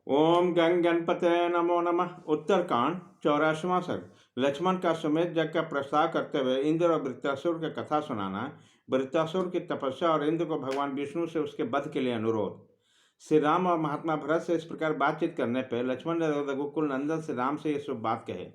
ओम गंग गणपते नमो नमः। उत्तरकांड 84वां सर्ग। लक्ष्मण का समेत यज्ञ का प्रस्ताव करते हुए इंद्र और वृत्तासुर की कथा सुनाना, वृत्तासुर की तपस्या और इंद्र को भगवान विष्णु से उसके वध के लिए अनुरोध। श्री राम और महात्मा भरत से इस प्रकार बातचीत करने पर लक्ष्मण ने रघुकुल नंदन श्री राम से यह शुभ बात कहे।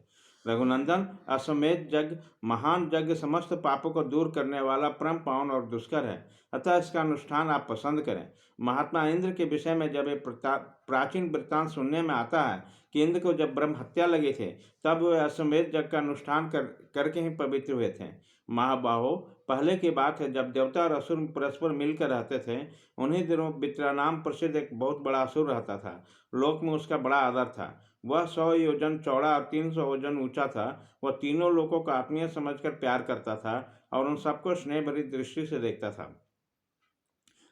रघुनंदन, अश्वमेध यज्ञ महान यज्ञ समस्त पापों को दूर करने वाला परम पावन और दुष्कर है, अतः इसका अनुष्ठान आप पसंद करें। महात्मा इंद्र के विषय में जब ये प्राचीन वृत्तांत सुनने में आता है कि इंद्र को जब ब्रह्म हत्या लगे थे तब वे अश्वमेध यज्ञ का अनुष्ठान करके ही पवित्र हुए थे। महाबाहो, पहले की बात है जब देवता और असुर परस्पर मिलकर रहते थे। उन्हीं दिनों वित्रा नाम प्रसिद्ध एक बहुत बड़ा असुर रहता था। लोक में उसका बड़ा आदर था। वह 100 योजन चौड़ा और 300 योजन ऊंचा था। वह तीनों लोगों को आत्मीय समझकर प्यार करता था और उन सबको स्नेह भरी दृष्टि से देखता था।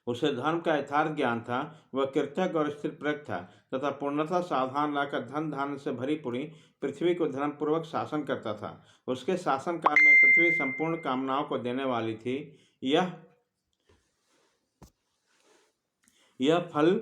उसे धर्म का यथार्थ ज्ञान था। वह कृतज्ञ और स्थिर प्रज्ञ था तथा पूर्णतः सावधान लाकर धन धान्य से भरी पूरी पृथ्वी को धर्मपूर्वक शासन करता था। उसके शासन काल में पृथ्वी संपूर्ण कामनाओं को देने वाली थी। यह फल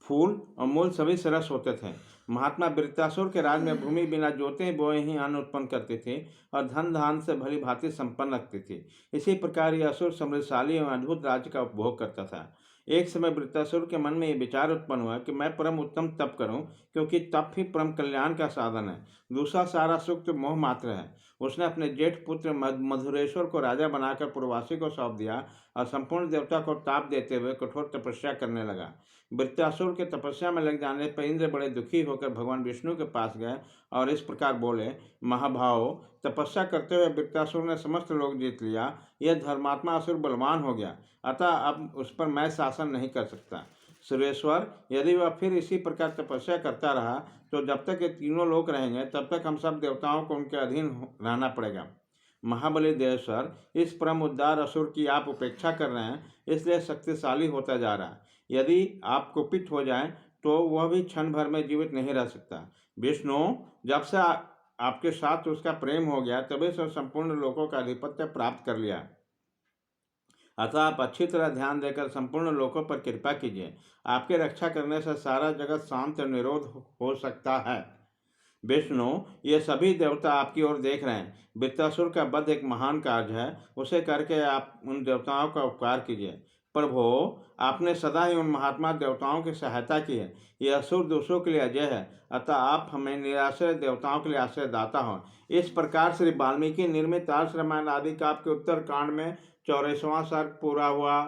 फूल और मूल सभी सरस होते थे। महात्मा वृत्तासुर के राज में भूमि बिना जोते बोए ही अन्न उत्पन्न करती थी और धन धान से भली भांति संपन्न रखती थी। इसी प्रकार यह असुर समृद्धशाली एवं अद्भुत राज्य का उपभोग करता था। एक समय वृत्तासुर के मन में यह विचार उत्पन्न हुआ कि मैं परम उत्तम तप करूं, क्योंकि तप ही परम कल्याण का साधन है। दूसरा सारा सुख तो मोह मात्र है। उसने अपने जेठ पुत्र मधुरेश्वर को राजा बनाकर पूर्ववासी को सौंप दिया और संपूर्ण देवता को ताप देते हुए कठोर तपस्या करने लगा। वृत्तासुर के तपस्या में लग जाने पर इंद्र बड़े दुखी होकर भगवान विष्णु के पास गए और इस प्रकार बोले, महाभाव, तपस्या करते हुए वृत्तासुर ने समस्त लोग जीत लिया। यह धर्मात्मा असुर बलवान हो गया, अतः अब उस पर मैं शासन नहीं कर सकता। सुरेश्वर, यदि वह फिर इसी प्रकार तपस्या करता रहा तो जब तक ये तीनों लोग रहेंगे तब तक हम सब देवताओं को उनके अधीन रहना पड़ेगा। महाबली देवेश्वर, इस परम उद्धार असुर की आप उपेक्षा कर रहे हैं, इसलिए शक्तिशाली होता जा रहा है। यदि आप कुपित हो जाएं तो वह भी क्षण भर में जीवित नहीं रह सकता। विष्णु, जब से आपके साथ उसका प्रेम हो गया तभी से संपूर्ण लोकों का आधिपत्य प्राप्त कर लिया। अतः आप अच्छी तरह ध्यान देकर संपूर्ण लोकों पर कृपा कीजिए। आपकी रक्षा करने से सारा जगत शांत और निरोध हो सकता है। विष्णु, ये सभी देवता आपकी ओर देख रहे हैं। वृत्तासुर का वध एक महान कार्य है, उसे करके आप उन देवताओं का उपकार कीजिए। प्रभो, आपने सदा ही उन महात्मा देवताओं की सहायता की है। यह असुर दोषों के लिए अजय है, अतः आप हमें निराश्रय देवताओं के लिए आश्रय दाता हो। इस प्रकार श्री वाल्मीकि निर्मित आर्ष रामायण आदि काव्य के उत्तर कांड में 84वां सर्ग पूरा हुआ।